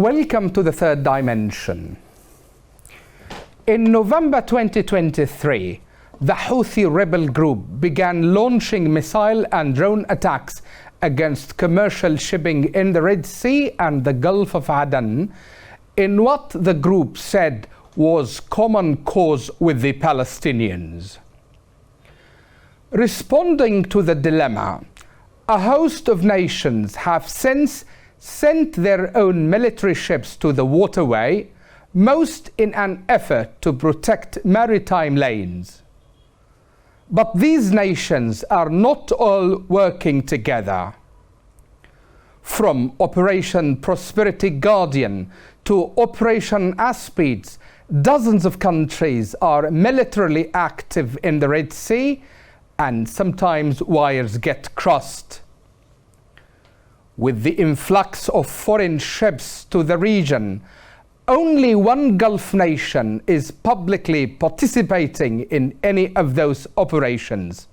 Welcome to the third dimension. In November 2023, the Houthi rebel group began launching missile and drone attacks against commercial shipping in the Red Sea and the Gulf of Aden in what the group said was common cause with the Palestinians. Responding to the dilemma, a host of nations have since sent their own military ships to the waterway, most in an effort to protect maritime lanes. But these nations are not all working together. From Operation Prosperity Guardian to Operation Aspids, dozens of countries are militarily active in the Red Sea, and sometimes wires get crossed. With the influx of foreign ships to the region, only one Gulf nation is publicly participating in any of those operations: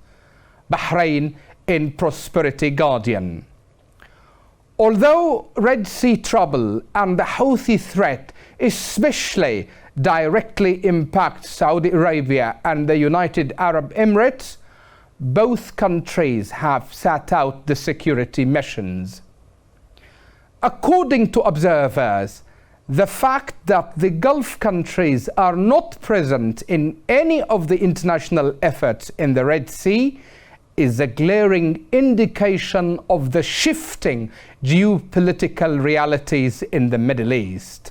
Bahrain in Prosperity Guardian. Although Red Sea trouble and the Houthi threat especially directly impact Saudi Arabia and the United Arab Emirates, both countries have sat out the security missions. According to observers, the fact that the Gulf countries are not present in any of the international efforts in the Red Sea is a glaring indication of the shifting geopolitical realities in the Middle East.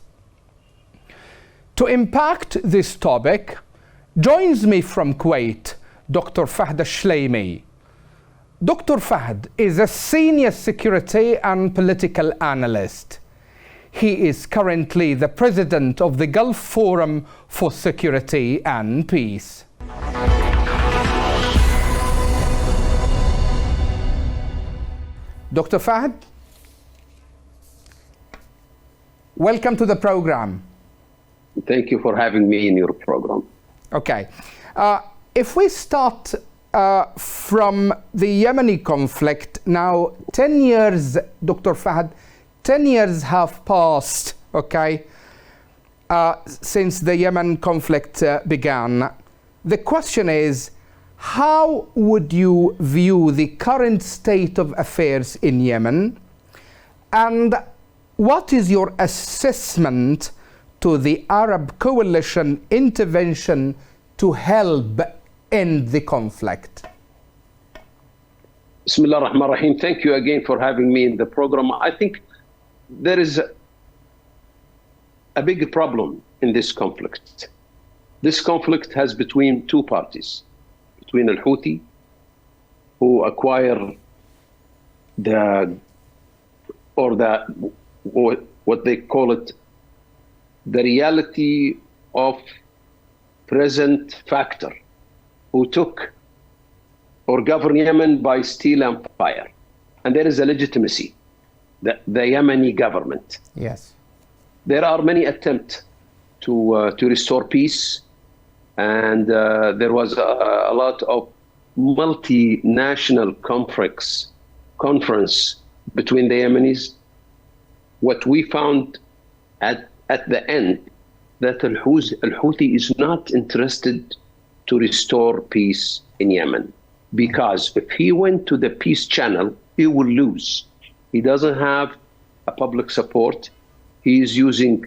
To impact this topic, joins me from Kuwait, Dr.Fahed Al-Shelaimi. Dr. Fahed is a senior security and political analyst. He is currently the president of the Gulf Forum for Security and Peace. Dr. Fahed, welcome to the program. Thank you for having me in your program. Okay. If we start from the Yemeni conflict, now 10 years, Dr. Fahed, 10 years have passed, okay, since the Yemen conflict began. The question is, how would you view the current state of affairs in Yemen? And what is your assessment to the Arab coalition intervention to help end the conflict? Bismillah ar-Rahman ar-Rahim. Thank you again for having me in the program. I think there is a big problem in this conflict. This conflict has between two parties, between Al-Houthi, who acquire what they call it, the reality of present factor, who took or govern Yemen by steel and fire. And there is a legitimacy, the Yemeni government. Yes. There are many attempts to restore peace, and there was a lot of multinational conference between the Yemenis. What we found at the end, that Al-Houthi is not interested to restore peace in Yemen, because if he went to the peace channel, he will lose. He doesn't have a public support. He is using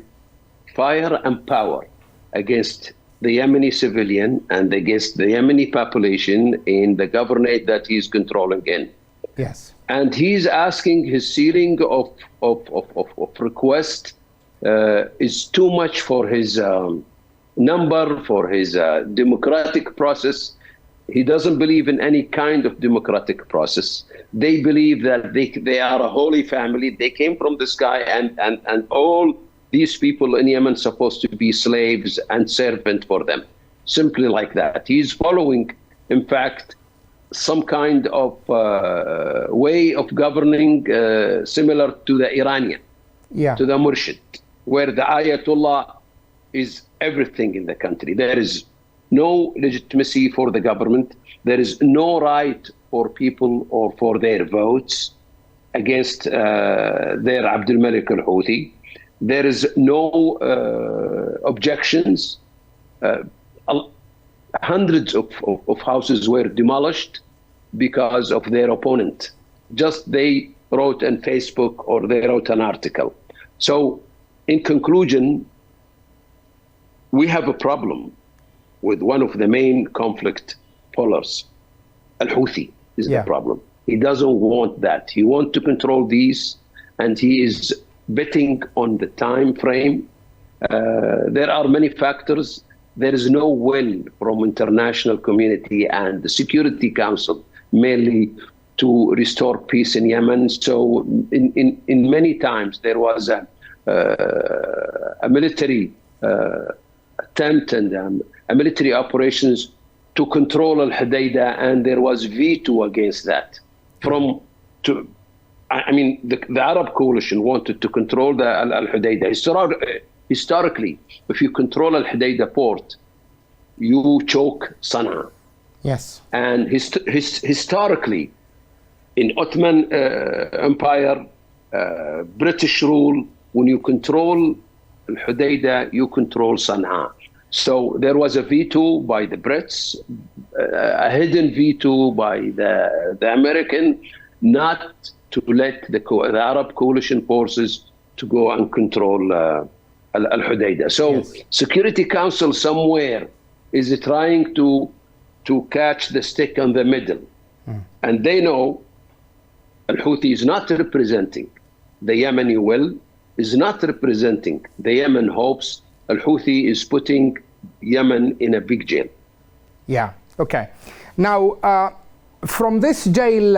fire and power against the Yemeni civilian and against the Yemeni population in the governorate that he's controlling in. Yes. And he's asking, his ceiling of request is too much for his number, for his democratic process. He doesn't believe in any kind of democratic process. They believe that they are a holy family. They came from the sky, and all these people in Yemen supposed to be slaves and servant for them. Simply like that. He's following, in fact, some kind of way of governing similar to the Iranian, to the Murshid, where the Ayatollah is everything in the country. There is no legitimacy for the government. There is no right for people or for their votes against their Abdul Malik al-Houthi. There is no objections. Hundreds of houses were demolished because of their opponent. Just they wrote on Facebook or they wrote an article. So in conclusion, we have a problem with one of the main conflict pullers. Al-Houthi is the problem. He doesn't want that. He wants to control these, and he is betting on the time frame. There are many factors. There is no will from international community and the Security Council mainly to restore peace in Yemen. So in many times there was a military attempt and a military operations to control Al-Hudaydah, and there was veto against that. The Arab coalition wanted to control the Al-Hudaydah. Historically, if you control Al-Hudaydah port, you choke Sana'a. Yes. And historically, in Ottoman Empire, British rule, when you control Al-Hudaydah, you control Sana'a. So there was a veto by the Brits, a hidden veto by the American, not to let the Arab coalition forces to go and control Al-Hudaydah. So Security Council somewhere is trying to catch the stick in the middle. And they know Al-Houthi is not representing the Yemeni will, is not representing the Yemen hopes. Al-Houthi is putting Yemen in a big jail. Yeah, okay. Now, from this jail,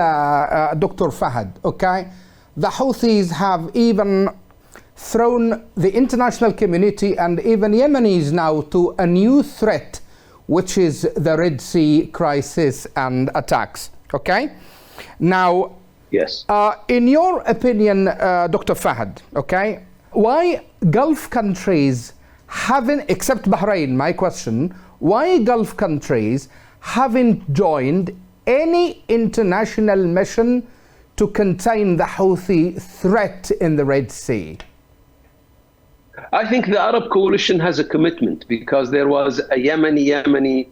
Dr. Fahed, okay, the Houthis have even thrown the international community and even Yemenis now to a new threat, which is the Red Sea crisis and attacks, okay? Now, yes. In your opinion, Dr. Fahed, okay, why Gulf countries haven't, except Bahrain, my question, why Gulf countries haven't joined any international mission to contain the Houthi threat in the Red Sea? I think the Arab coalition has a commitment because there was a Yemeni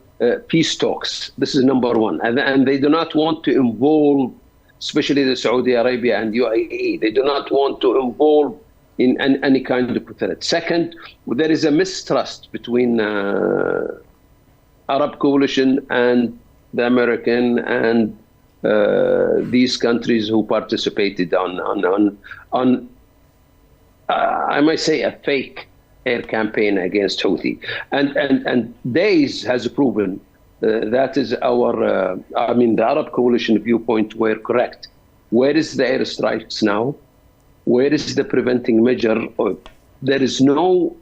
peace talks. This is number one. And they do not want to involve, especially the Saudi Arabia and UAE, they do not want to involve in any kind of threat. Second, there is a mistrust between Arab coalition and the American and these countries who participated on I might say a fake air campaign against Houthi. And days has proven that is our, the Arab coalition viewpoint were correct. Where is the airstrikes now? Where is the preventing measure? There is no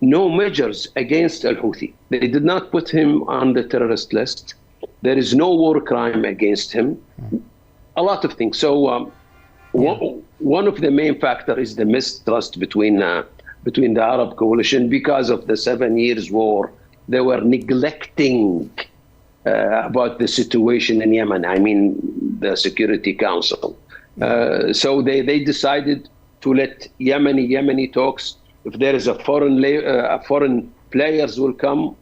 measures against Al-Houthi. They did not put him on the terrorist list. There is no war crime against him. A lot of things. So one of the main factors is the mistrust between the Arab coalition because of the 7 years war. They were neglecting about the situation in Yemen. I mean, the Security Council. So they decided to let Yemeni talks. If there is a foreign players will come,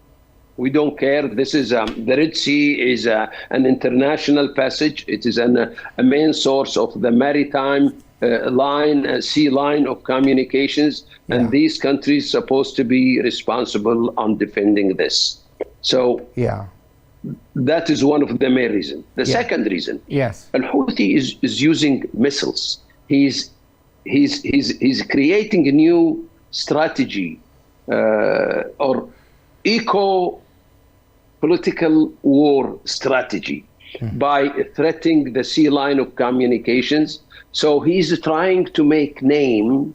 we don't care. This is the Red Sea is an international passage. It is a main source of the maritime sea line of communications, and these countries supposed to be responsible on defending this. So that is one of the main reasons. The second reason, Al-Houthi is using missiles. He's creating a new strategy or eco-political war strategy by threatening the sea line of communications. So he's trying to make name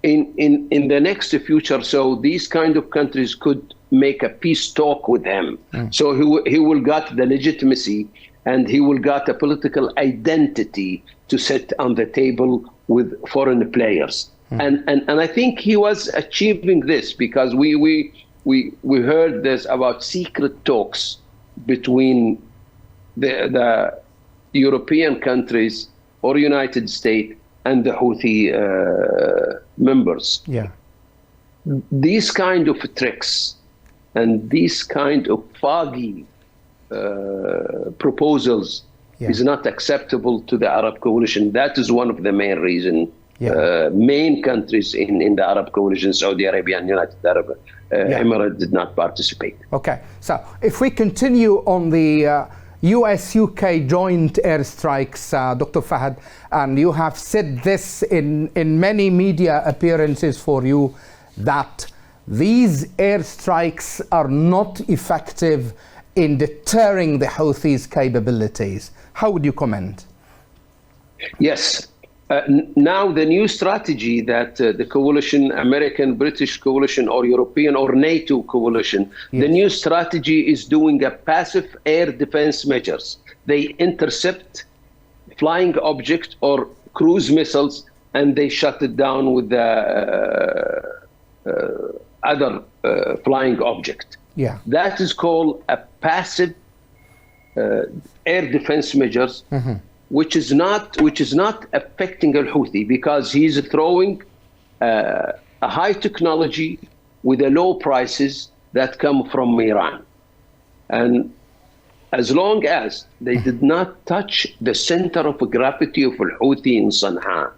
in the next future, so these kind of countries could make a peace talk with him. So he will get the legitimacy and he will get a political identity to sit on the table with foreign players. And I think he was achieving this because we heard this about secret talks between the European countries or United States and the Houthi members. Yeah. These kind of tricks and these kind of foggy proposals is not acceptable to the Arab coalition. That is one of the main reasons. Main countries in the Arab coalition, Saudi Arabia and United Arab Emirates, did not participate. Okay, so if we continue on the US-UK joint airstrikes, Dr. Fahed, and you have said this in many media appearances for you, that these airstrikes are not effective in deterring the Houthis' capabilities. How would you comment? Yes. Now the new strategy that the coalition, American, British coalition, or European or NATO coalition, the new strategy is doing a passive air defense measures. They intercept flying objects or cruise missiles and they shut it down with the other flying object. Yeah. That is called a passive air defense measures, which is not affecting Al-Houthi, because he's throwing a high technology with a low prices that come from Iran. And as long as they did not touch the center of gravity of Al-Houthi in Sana'a,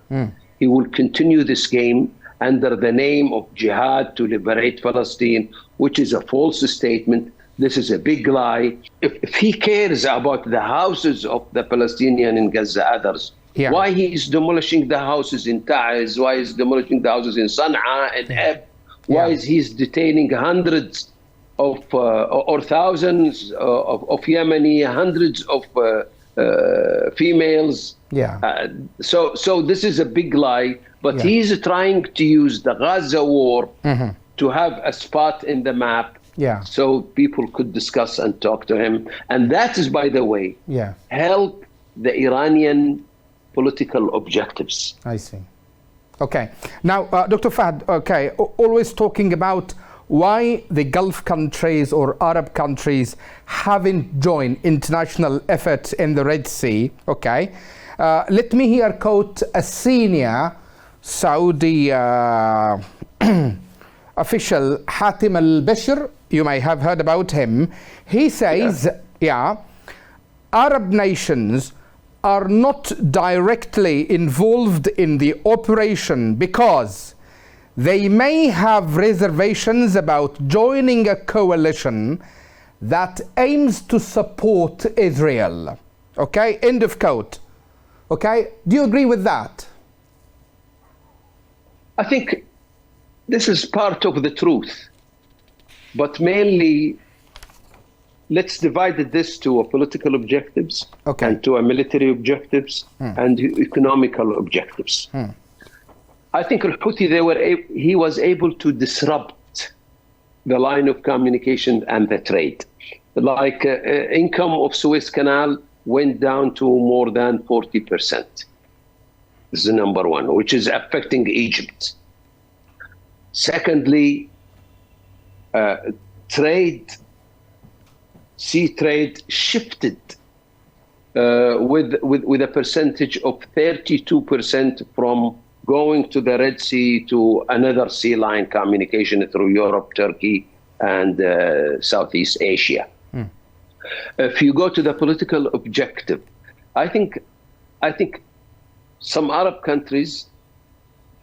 he will continue this game under the name of jihad to liberate Palestine, which is a false statement. This is a big lie. If he cares about the houses of the Palestinian in Gaza, others, why he is demolishing the houses in Taiz, why he's demolishing the houses in Sana'a and Eb, why is he detaining hundreds of or thousands of Yemeni, hundreds of females. So this is a big lie, but he's trying to use the Gaza war to have a spot in the map so people could discuss and talk to him. And that is, by the way, help the Iranian political objectives. I see. Okay. Now, Dr. Fahed, always talking about why the Gulf countries or Arab countries haven't joined international efforts in the Red Sea. Okay. Let me here quote a senior Saudi official, Hatim al-Bashir. You may have heard about him. He says, Arab nations are not directly involved in the operation because they may have reservations about joining a coalition that aims to support Israel. Okay, end of quote. Okay, do you agree with that? I think this is part of the truth, but mainly let's divide this to political objectives and to military objectives and economical objectives. I think Al-Houthi, he was able to disrupt the line of communication and the trade. Like income of Suez Canal went down to more than 40%. This is the number one, which is affecting Egypt. Secondly, sea trade shifted with a percentage of 32% from going to the Red Sea to another sea line communication through Europe, Turkey, and Southeast Asia. If you go to the political objective, I think some Arab countries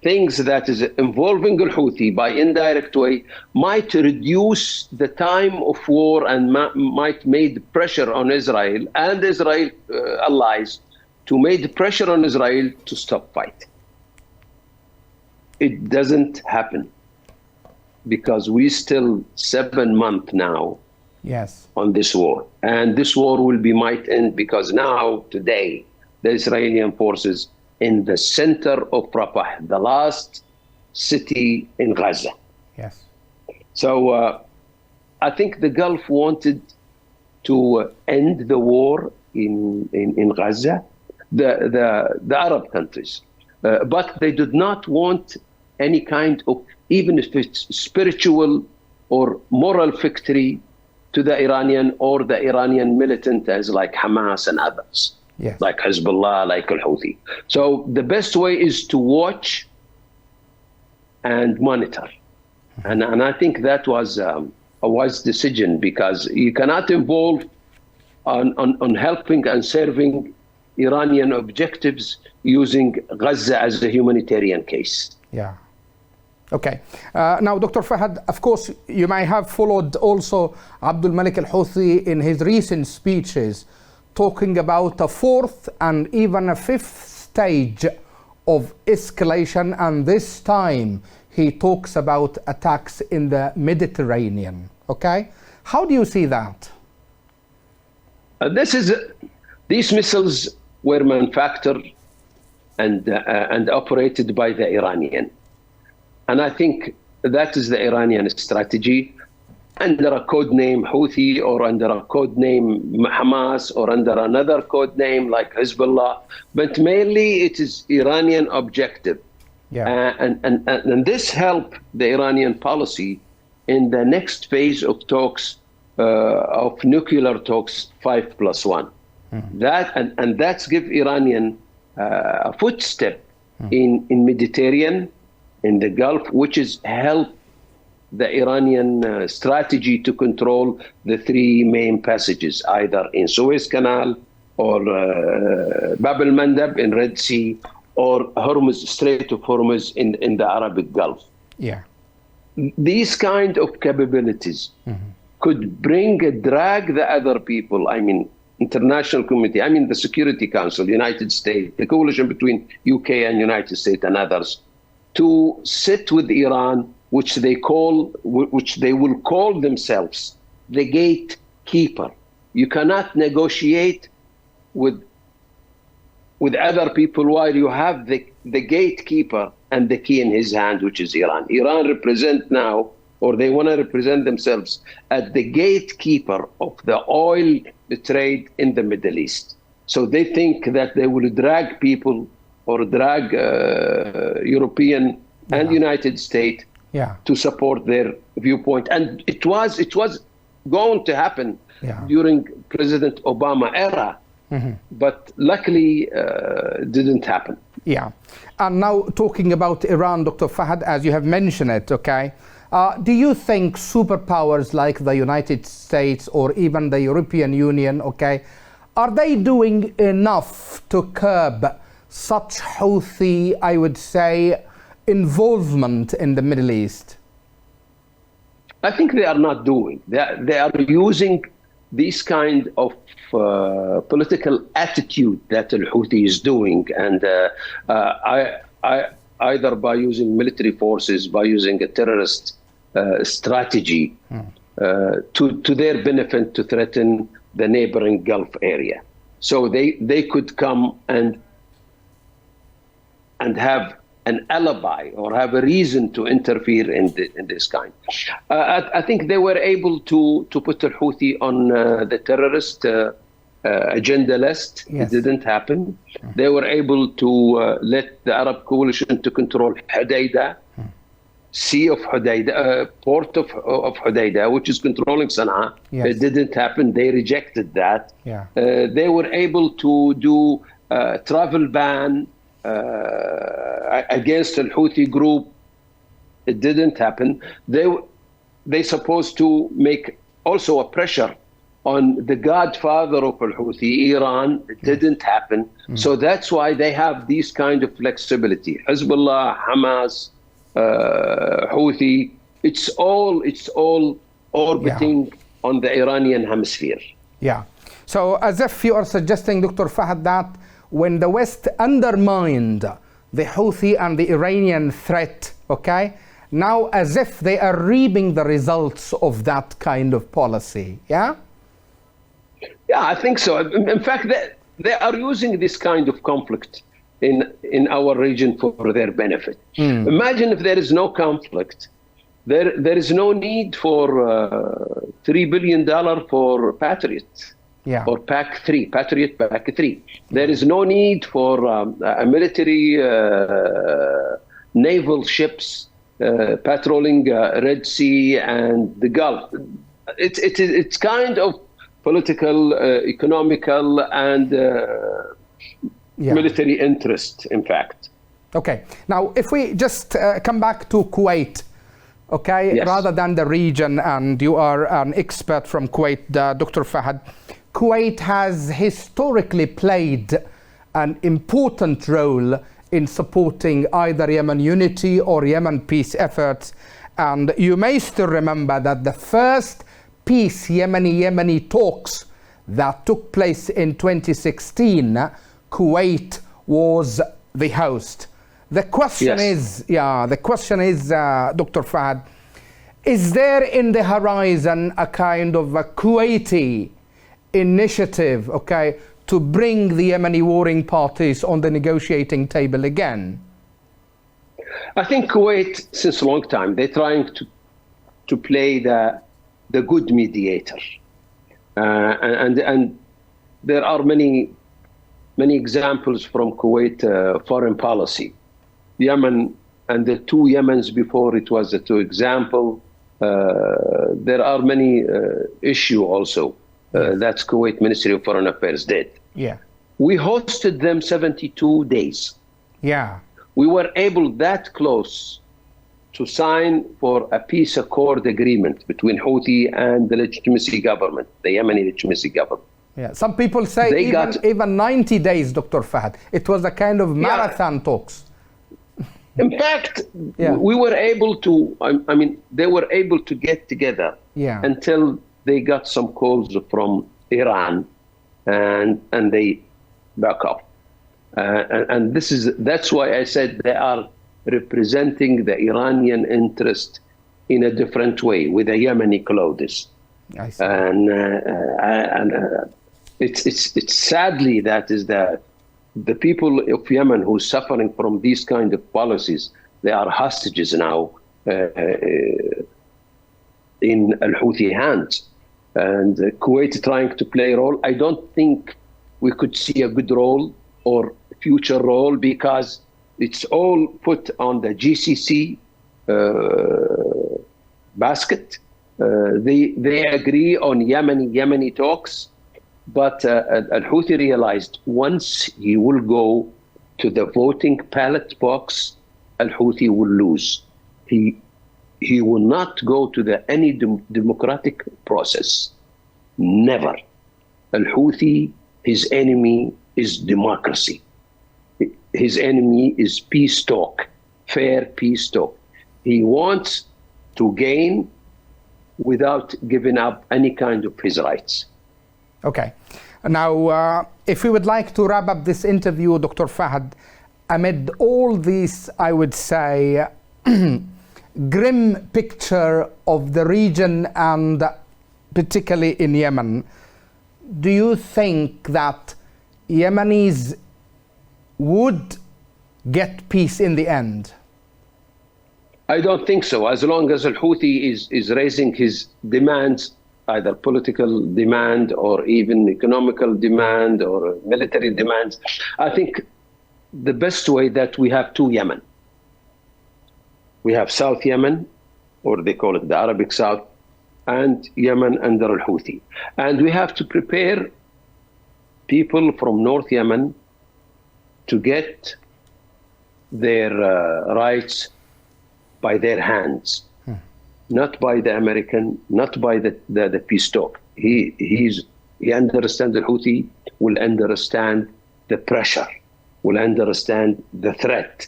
things that is involving Al-Houthi by indirect way might reduce the time of war and might make pressure on Israel and Israel allies to make pressure on Israel to stop fight. It doesn't happen because we still 7 months now on this war. And this war might end because now, today, the Israeli forces in the center of Rafah, the last city in Gaza. So I think the Gulf wanted to end the war in Gaza, the Arab countries. But they did not want any kind of, even if it's spiritual or moral victory to the Iranian or the Iranian militant as like Hamas and others. Yes. like Hezbollah, like Al-Houthi. So the best way is to watch and monitor. And I think that was a wise decision, because you cannot involve on helping and serving Iranian objectives using Gaza as a humanitarian case. Yeah. Okay. Now, Dr. Fahed, of course, you may have followed also Abdul Malik al-Houthi in his recent speeches, talking about a fourth and even a fifth stage of escalation, and this time he talks about attacks in the Mediterranean. Okay? How do you see that? These missiles were manufactured and operated by the Iranian. And I think that is the Iranian strategy, under a code name Houthi, or under a code name Hamas, or under another code name like Hezbollah. But mainly it is Iranian objective. Yeah. And this helped the Iranian policy in the next phase of talks, of nuclear talks 5+1. Mm-hmm. That's give Iranian a footstep in Mediterranean, in the Gulf, which is help the Iranian strategy to control the three main passages, either in Suez Canal, or Bab el-Mandab in Red Sea, or Hormuz, Strait of Hormuz in the Arabic Gulf. Yeah. These kind of capabilities could drag the other people, I mean, international community, I mean the Security Council, United States, the coalition between UK and United States and others, to sit with Iran, which they will call themselves the gatekeeper. You cannot negotiate with other people while you have the gatekeeper and the key in his hand, which is Iran. Iran represent now, or they want to represent themselves as the gatekeeper of the oil trade in the Middle East. So they think that they will drag people, or drag European and United States to support their viewpoint. And it was going to happen during President Obama era, but luckily didn't happen. Yeah. And now talking about Iran, Dr. Fahed, as you have mentioned it, okay, do you think superpowers like the United States or even the European Union, okay, are they doing enough to curb such Houthi, I would say, involvement in the Middle East? I think they are not doing. They are using this kind of political attitude that Al-Houthi is doing, and either by using military forces, by using a terrorist strategy to their benefit, to threaten the neighboring Gulf area. So they could come and have an alibi or have a reason to interfere in this kind. I think they were able to put Al-Houthi on the terrorist agenda list. Yes. It didn't happen. They were able to let the Arab coalition to control Hodeidah, Sea of Hodeidah, port of Hodeidah, which is controlling Sana'a. Yes. It didn't happen. They rejected that. Yeah. They were able to do travel ban against Al-Houthi group. It didn't happen. They supposed to make also a pressure on the godfather of Al-Houthi, Iran. It didn't happen. So that's why they have this kind of flexibility. Hezbollah, Hamas, Houthi, it's all orbiting on the Iranian hemisphere. Yeah. So as if you are suggesting, Dr. Fahed, that when the West undermined the Houthi and the Iranian threat, okay, now as if they are reaping the results of that kind of policy, yeah? Yeah, I think so. In fact, they are using this kind of conflict in our region for their benefit. Imagine if there is no conflict, there is no need for $3 billion for Patriot. Yeah. Or Patriot Pack 3. There is no need for a military naval ships patrolling Red Sea and the Gulf. It's kind of political, economical, and military interest, in fact. Okay. Now, if we just come back to Kuwait, okay, yes. rather than the region, and you are an expert from Kuwait, Dr. Fahed. Kuwait has historically played an important role in supporting either Yemen unity or Yemen peace efforts. And you may still remember that the first peace Yemeni talks that took place in 2016, Kuwait was the host. The question is, Dr. Fahed, is there in the horizon a kind of a Kuwaiti initiative, okay, to bring the Yemeni warring parties on the negotiating table again? I think Kuwait, since a long time, they're trying to play the good mediator, and there are many examples from Kuwait foreign policy. Yemen and the two Yemens before it was the two example. There are many issue also. That's Kuwait Ministry of Foreign Affairs did. Yeah. We hosted them 72 days. Yeah. We were able that close to sign for a peace accord agreement between Houthi and the legitimacy government, the Yemeni legitimacy government. Yeah. Some people say even 90 days, Dr. Fahed. It was a kind of marathon talks. In fact, we were able to, I mean, they were able to get together until they got some calls from Iran and they back up. And that's why I said they are representing the Iranian interest in a different way with the Yemeni clothes. I see. And it's sadly that is the people of Yemen who are suffering from these kind of policies. They are hostages now in Al-Houthi hands. And Kuwait trying to play a role. I don't think we could see a good role or future role because it's all put on the GCC basket. They agree on Yemeni talks, but Al-Houthi realized once he will go to the voting ballot box, Al-Houthi will lose. He will not go to any democratic process. Never. Al-Houthi, his enemy is democracy. His enemy is peace talk, fair peace talk. He wants to gain without giving up any kind of his rights. Okay. Now, if we would like to wrap up this interview, Dr. Fahed, amid all these, I would say, grim picture of the region and particularly in Yemen, do you think that Yemenis would get peace in the end? I don't think so. As long as Al-Houthi is raising his demands, either political demand or even economical demand or military demands, I think the best way that we have two Yemen. We have South Yemen, or they call it the Arabic South, and Yemen under Al-Houthi. And we have to prepare people from North Yemen to get their rights by their hands, not by the American, not by the peace talk. He understands the Houthi, will understand the pressure, will understand the threat.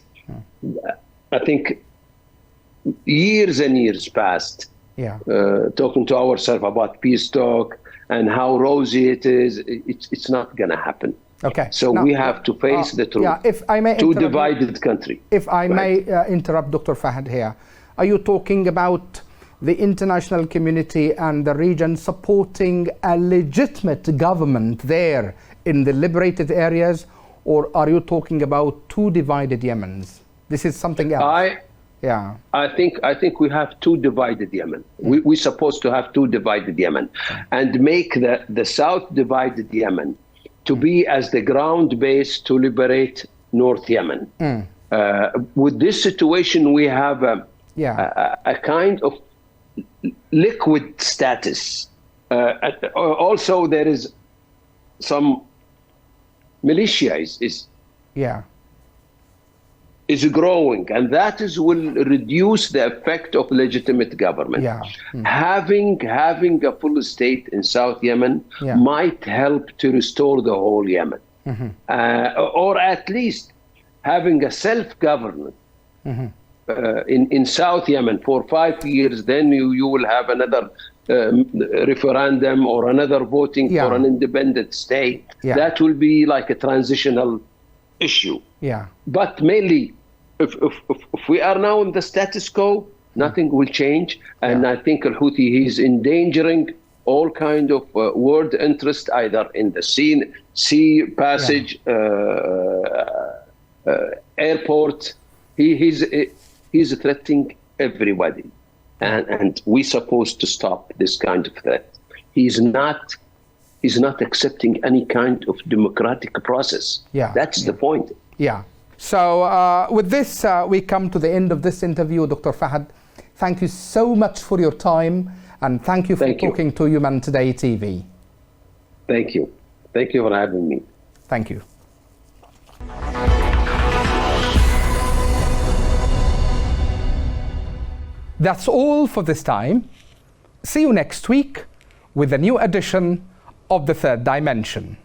I think years and years passed talking to ourselves about peace talk and how rosy it is. It's not going to happen. Okay. So now, we have to face the truth. If I may two divided country. If I may interrupt Dr. Fahed here, are you talking about the international community and the region supporting a legitimate government there in the liberated areas, or are you talking about two divided Yemens? This is something else. I think we have two divided Yemen. We're supposed to have two divided Yemen, and make the South divided Yemen to be as the ground base to liberate North Yemen. With this situation, we have a kind of liquid status Also, there is some militia yeah. is growing, and that will reduce the effect of legitimate government. Yeah. Having a full state in South Yemen might help to restore the whole Yemen, or at least having a self-government in South Yemen for 5 years. Then you will have another referendum or another voting for an independent state. That will be like a transitional issue. Yeah. But mainly, if we are now in the status quo, nothing will change. And I think Al-Houthi, he's endangering all kind of world interest, either in the sea passage, airport. He's threatening everybody. And we're supposed to stop this kind of threat. He's not accepting any kind of democratic process. That's the point. Yeah. So with this, we come to the end of this interview, Dr. Fahed. Thank you so much for your time, and thank you for talking to Yemen Today TV. Thank you. Thank you for having me. Thank you. That's all for this time. See you next week with a new edition of The Third Dimension.